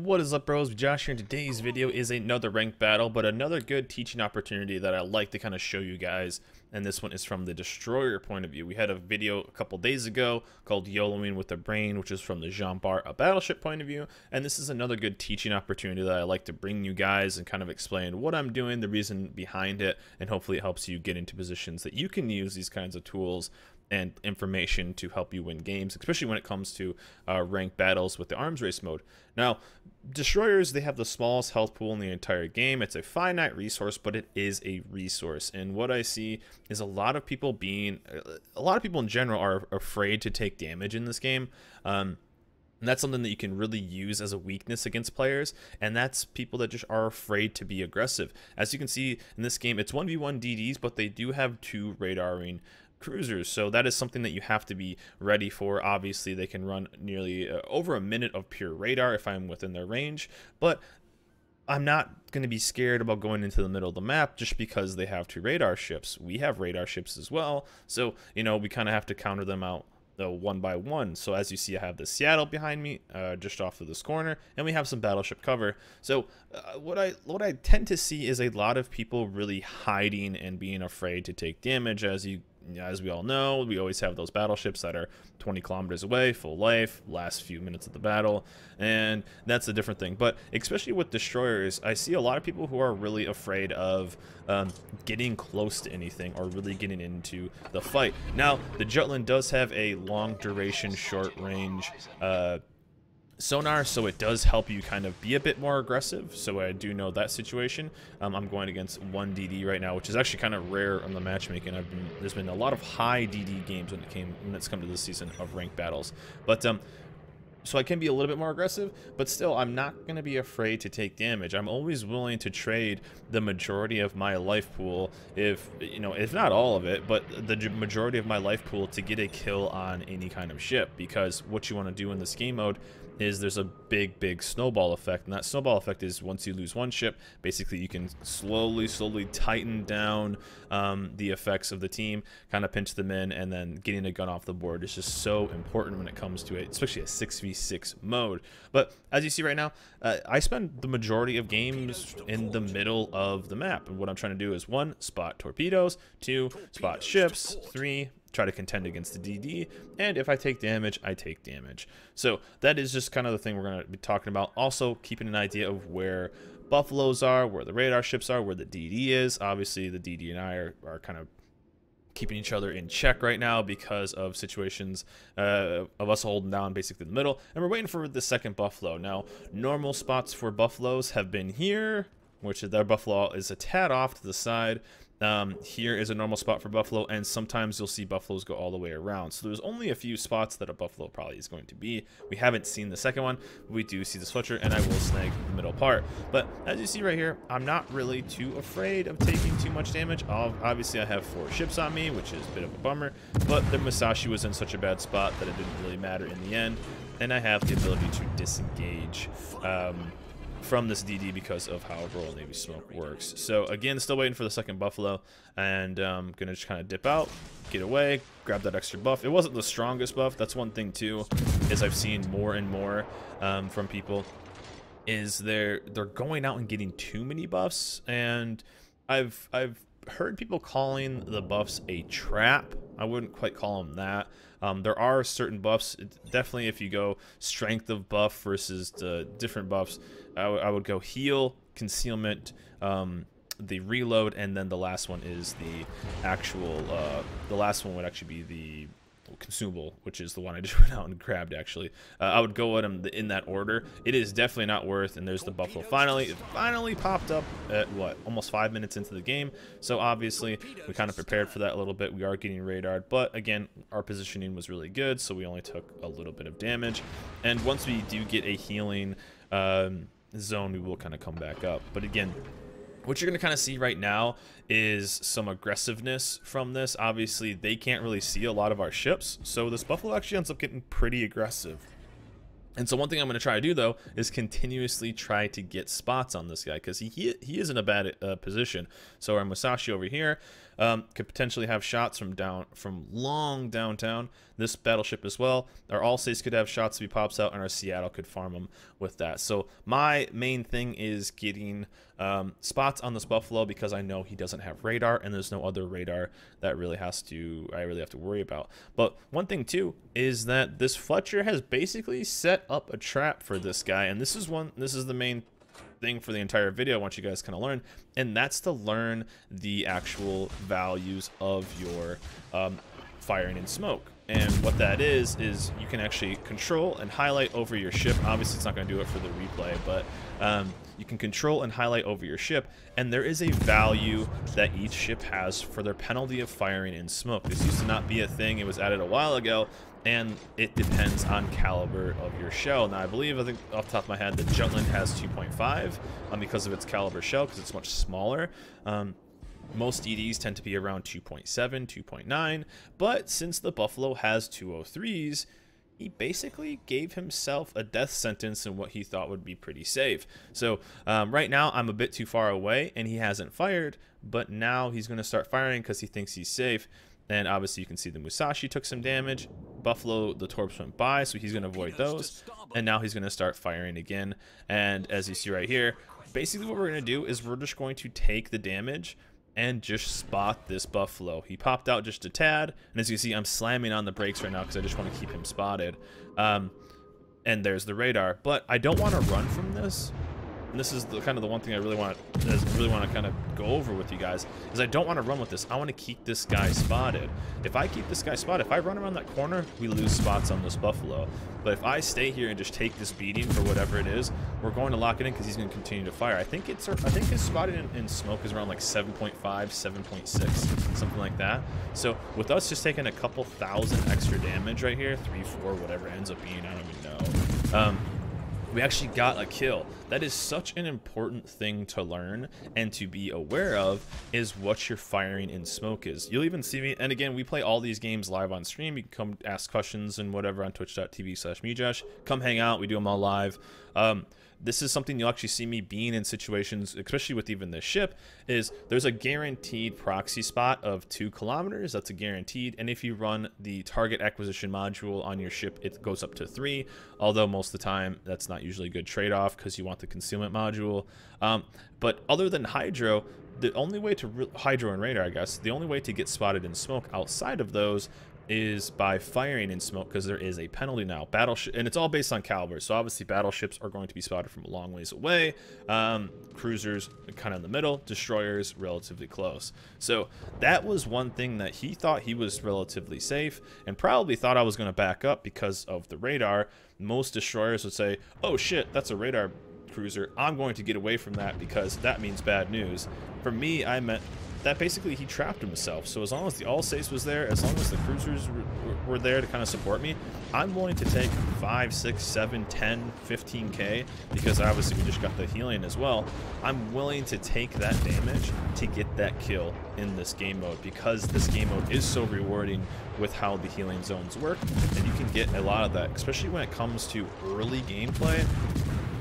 What is up, bros? Josh here, and today's video is another ranked battle, but another good teaching opportunity that I like to kind of show you guys, and this one is from the Destroyer point of view. We had a video a couple days ago called YOLOing with the Brain, which is from the Jean Bart, a battleship point of view, and this is another good teaching opportunity that I like to bring you guys and kind of explain what I'm doing, the reason behind it, and hopefully it helps you get into positions that you can use these kinds of tools and information to help you win games, especially when it comes to ranked battles with the arms race mode. Now, destroyers, they have the smallest health pool in the entire game. It's a finite resource, but it is a resource. And what I see is a lot of people in general are afraid to take damage in this game. And that's something that you can really use as a weakness against players, and that's people that just are afraid to be aggressive. As you can see in this game, it's 1v1 DDs, but they do have two radaring cruisers, so that is something that you have to be ready for. Obviously, they can run nearly over a minute of pure radar if I'm within their range, but I'm not going to be scared about going into the middle of the map just because they have two radar ships. We have radar ships as well, so we kind of have to counter them out one by one. So as you see, I have the Seattle behind me, just off of this corner, and we have some battleship cover. So what I tend to see is a lot of people really hiding and being afraid to take damage. As we all know, we always have those battleships that are 20 kilometers away, full life, last few minutes of the battle, and that's a different thing. But especially with destroyers, I see a lot of people who are really afraid of getting close to anything or really getting into the fight. Now, the Jutland does have a long duration, short range sonar, so it does help you kind of be a bit more aggressive. So I do know that situation. I'm going against one DD right now, which is actually kind of rare on the matchmaking. There's been a lot of high DD games when it's come to this season of ranked battles, but so I can be a little bit more aggressive, but still I'm not going to be afraid to take damage. I'm always willing to trade the majority of my life pool, if not all of it, but the majority of my life pool, to get a kill on any kind of ship. Because what you want to do in this game mode is there's a big snowball effect, and that snowball effect is once you lose one ship, basically you can slowly tighten down the effects of the team, kind of pinch them in, and then getting a gun off the board is just so important when it comes to it, especially a 6v6 mode. But as you see right now, I spend the majority of games in the middle of the map, and what I'm trying to do is 1, spot torpedoes, 2, spot ships, 3, try to contend against the DD, and if I take damage, I take damage. So that is just kind of the thing we're going to be talking about. Also, keeping an idea of where buffaloes are, where the radar ships are, where the DD is. Obviously, the DD and I are kind of keeping each other in check right now because of situations of us holding down basically the middle, and we're waiting for the second buffalo. Now, normal spots for buffaloes have been here, which their buffalo is a tad off to the side. Here is a normal spot for buffalo, and sometimes you'll see buffaloes go all the way around. So there's only a few spots that a buffalo probably is going to be. We haven't seen the second one. We do see the switcher, and I will snag the middle part. But as you see right here, I'm not really too afraid of taking too much damage. Obviously, I have 4 ships on me, which is a bit of a bummer, but the Musashi was in such a bad spot that it didn't really matter in the end, and I have the ability to disengage from this DD because of how Royal Navy smoke works. So again, still waiting for the second buffalo, and gonna just kind of dip out, get away, grab that extra buff. It wasn't the strongest buff. That's one thing too, is I've seen more and more from people is they're going out and getting too many buffs, and I've heard people calling the buffs a trap. I wouldn't quite call them that. There are certain buffs. Definitely, if you go strength of buff versus the different buffs, I would go heal, concealment, the reload, and then the last one is the actual. The last one would actually be the consumable, which is the one I just went out and grabbed. Actually, I would go at them in that order. It is definitely not worth. And there's the buffalo. It finally popped up at what, almost 5 minutes into the game. So obviously we kind of prepared for that a little bit. We are getting radared, but again, our positioning was really good, so we only took a little bit of damage. And once we do get a healing zone, we will kind of come back up. But again, what you're going to kind of see right now is some aggressiveness from this. Obviously, they can't really see a lot of our ships, so this buffalo actually ends up getting pretty aggressive. And so one thing I'm going to try to do, though, is continuously try to get spots on this guy, because he is in a bad position. So our Musashi over here, could potentially have shots from long downtown. This battleship as well. Our Alsace could have shots if he pops out, and our Seattle could farm them with that. So my main thing is getting spots on this Buffalo, because I know he doesn't have radar, and there's no other radar that I really have to worry about. But one thing too is that this Fletcher has basically set up a trap for this guy, and this is the main thing for the entire video I want you guys kind of learn, and that's to learn the actual values of your firing in smoke. And what that is you can actually control and highlight over your ship. Obviously it's not going to do it for the replay, but you can control and highlight over your ship, and there is a value that each ship has for their penalty of firing in smoke. This used to not be a thing. It was added a while ago, and it depends on caliber of your shell. Now I think off the top of my head that Jutland has 2.5 because of its caliber shell, because it's much smaller. Most DDs tend to be around 2.7, 2.9, but since the Buffalo has 203s, he basically gave himself a death sentence in what he thought would be pretty safe. So right now I'm a bit too far away, and he hasn't fired, but now he's going to start firing because he thinks he's safe. And obviously you can see the Musashi took some damage. Buffalo, the torps went by, so he's going to avoid those. And now he's going to start firing again. And as you see right here, basically what we're going to do is we're just going to take the damage and just spot this Buffalo. He popped out just a tad, and as you can see, I'm slamming on the brakes right now because I just want to keep him spotted. And there's the radar, but I don't want to run from this. And this is kind of the one thing I really want to kind of go over with you guys, is I don't want to run with this. I want to keep this guy spotted. If I keep this guy spotted, if I run around that corner, we lose spots on this Buffalo. But if I stay here and just take this beating for whatever it is, we're going to lock it in because he's going to continue to fire. I think his spotted in smoke is around like 7.5, 7.6, something like that. So with us just taking a couple thousand extra damage right here, 3, 4, whatever it ends up being, I don't even know. We actually got a kill. That is such an important thing to learn and to be aware of, is what your firing in smoke is. You'll even see me, and again, we play all these games live on stream. You can come ask questions and whatever on twitch.tv/mejosh. Come hang out. We do them all live. This is something you'll actually see me being in situations, especially with even this ship, is there's a guaranteed proxy spot of 2 kilometers. That's a guaranteed. And if you run the target acquisition module on your ship, it goes up to 3. Although most of the time, that's not usually a good trade-off because you want the concealment module. But other than hydro, the only way to hydro and radar, I guess, the only way to get spotted in smoke outside of those is by firing in smoke, because there is a penalty now. Battleship, and it's all based on caliber, so obviously battleships are going to be spotted from a long ways away, cruisers kind of in the middle, destroyers relatively close. So that was one thing that he thought he was relatively safe, and probably thought I was going to back up because of the radar. Most destroyers would say, oh shit, that's a radar cruiser, I'm going to get away from that because that means bad news. For me, I meant that basically he trapped himself. So as long as the Alsace was there, as long as the cruisers were there to kind of support me, I'm willing to take 5, 6, 7, 10, 15k, because obviously we just got the healing as well. I'm willing to take that damage to get that kill in this game mode, because this game mode is so rewarding with how the healing zones work, and you can get a lot of that, especially when it comes to early gameplay,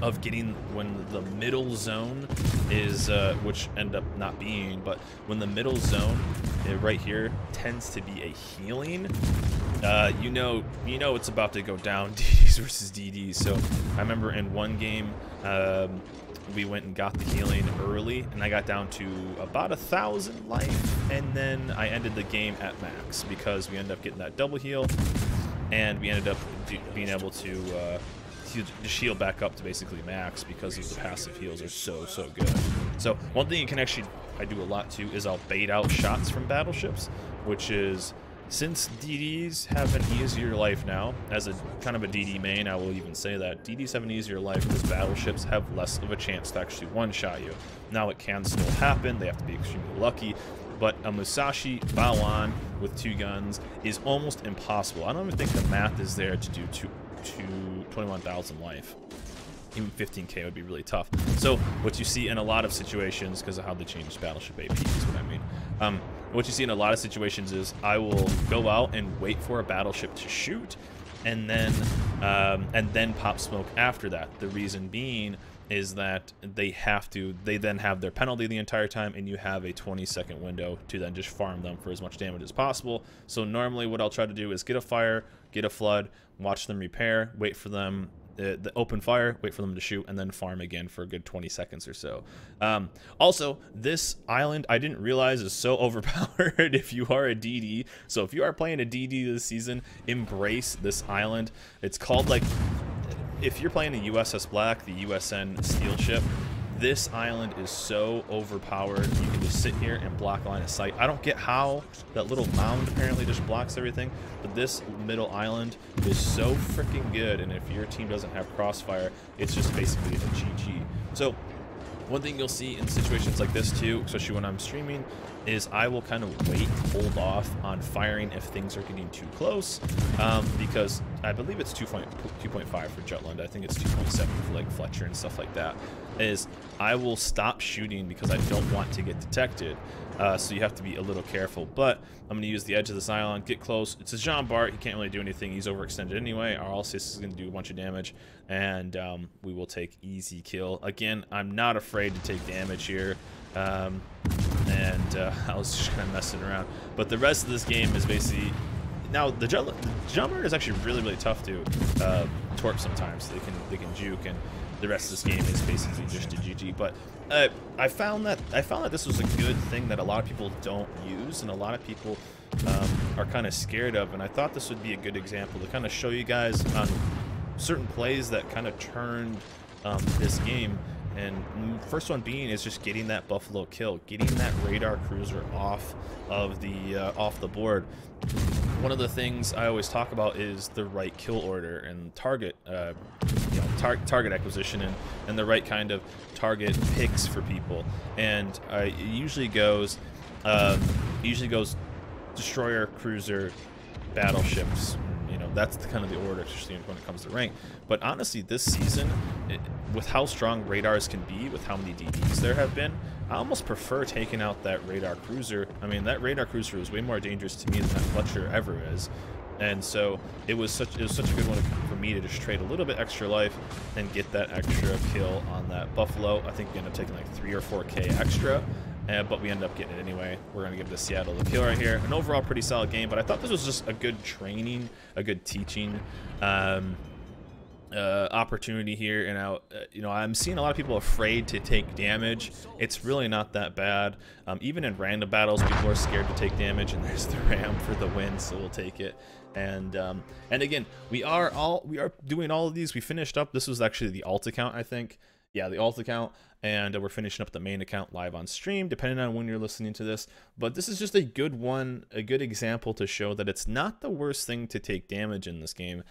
of getting when the middle zone is, which end up not being, but when the middle zone right here tends to be a healing, you know it's about to go down, DDs versus DDs. So I remember in one game, we went and got the healing early, and I got down to about 1,000 life, and then I ended the game at max because we ended up getting that double heal, and we ended up being able to just heal back up to basically max because of the passive heals are so good. So one thing you can actually, I do a lot too, is I'll bait out shots from battleships, which is, since DDs have an easier life now, as a kind of a DD main, I will even say that DDs have an easier life because battleships have less of a chance to actually one-shot you. Now it can still happen, they have to be extremely lucky, but a Musashi Baoan with 2 guns is almost impossible. I don't even think the math is there to do 21,000 life. Even 15k would be really tough. So what you see in a lot of situations, because of how they changed battleship AP is what I mean, what you see in a lot of situations is I will go out and wait for a battleship to shoot, and then and then pop smoke after that. The reason being is that they then have their penalty the entire time, and you have a 20-second window to then just farm them for as much damage as possible. So normally what I'll try to do is get a fire, get a flood, watch them repair, wait for them the open fire, wait for them to shoot, and then farm again for a good 20 seconds or so. Also, this island I didn't realize is so overpowered if you are a DD. So if you are playing a DD this season, embrace this island. It's called, like, if you're playing a USS Black, the USN Steel ship, this island is so overpowered. You can just sit here and block line of sight. I don't get how that little mound apparently just blocks everything, but this middle island is so freaking good, and if your team doesn't have crossfire, it's just basically a GG. So one thing you'll see in situations like this too, especially when I'm streaming, is I will kind of hold off on firing if things are getting too close, because I believe it's 2.5 for Jutland. I think it's 2.7 for like Fletcher and stuff like that. Is I will stop shooting because I don't want to get detected. So you have to be a little careful. But I'm going to use the edge of this island, get close. It's a Jean Bart. He can't really do anything. He's overextended anyway. Our all assist is going to do a bunch of damage, and we will take easy kill. Again, I'm not afraid to take damage here. I was just kind of messing around, but the rest of this game is basically, now the jumper is actually really tough to torque sometimes. They can juke, and the rest of this game is basically just a GG. But I found that this was a good thing that a lot of people don't use, and a lot of people are kind of scared of, and I thought this would be a good example to kind of show you guys on certain plays that kind of turned this game. And first one being is just getting that Buffalo kill, getting that radar cruiser off of the board. One of the things I always talk about is the right kill order and target, target acquisition, and the right kind of target picks for people. And it usually goes destroyer, cruiser, battleships. That's kind of the order, especially when it comes to rank. But honestly, this season, with how strong radars can be, with how many DDs there have been, I almost prefer taking out that radar cruiser. I mean, that radar cruiser is way more dangerous to me than that Fletcher ever is. And so it was such a good one for me to just trade a little bit extra life and get that extra kill on that Buffalo. I think we ended up taking like 3 or 4K extra. But we end up getting it anyway. We're going to give the Seattle the kill right here. An overall pretty solid game, but I thought this was just a good training, a good teaching opportunity here. And I'm seeing a lot of people afraid to take damage. It's really not that bad. Even in random battles, people are scared to take damage, and there's the Ram for the win, so we'll take it. And again, we are doing all of these. We finished up. This was actually the alt account, I think. Yeah, the alt account, and we're finishing up the main account live on stream, depending on when you're listening to this. But this is just a good one, a good example to show that it's not the worst thing to take damage in this game,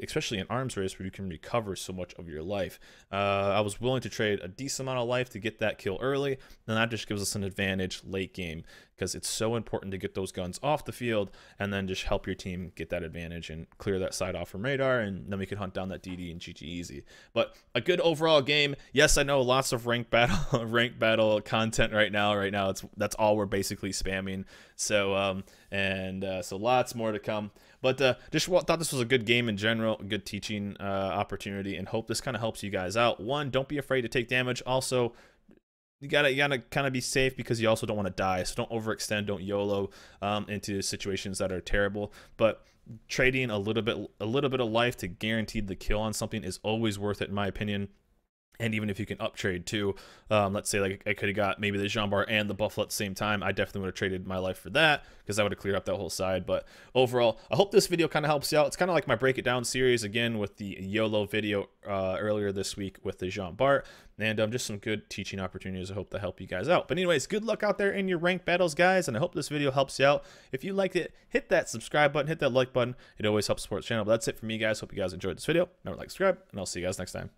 especially in arms race where you can recover so much of your life. I was willing to trade a decent amount of life to get that kill early, and that just gives us an advantage late game, because it's so important to get those guns off the field and then just help your team get that advantage and clear that side off from radar, and then we can hunt down that DD and GG easy. But a good overall game. Yes, I know lots of rank battle content right now. That's all we're basically spamming. So so lots more to come. But just thought this was a good game in general, a good teaching opportunity, and hope this kind of helps you guys out. One, don't be afraid to take damage. Also, you gotta kind of be safe, because you also don't want to die. So don't overextend, don't YOLO into situations that are terrible. But trading a little bit of life to guarantee the kill on something is always worth it, in my opinion. And even if you can up trade too, let's say like I could have got maybe the Jean Bart and the Buffalo at the same time, I definitely would have traded my life for that, because I would have cleared up that whole side. But overall, I hope this video kind of helps you out. It's kind of like my break it down series again, with the YOLO video earlier this week with the Jean Bart, and just some good teaching opportunities. I hope to help you guys out. But anyways, good luck out there in your ranked battles, guys, and I hope this video helps you out. If you liked it, hit that subscribe button, hit that like button. It always helps support the channel. But that's it for me, guys. Hope you guys enjoyed this video. Remember to like, subscribe, and I'll see you guys next time.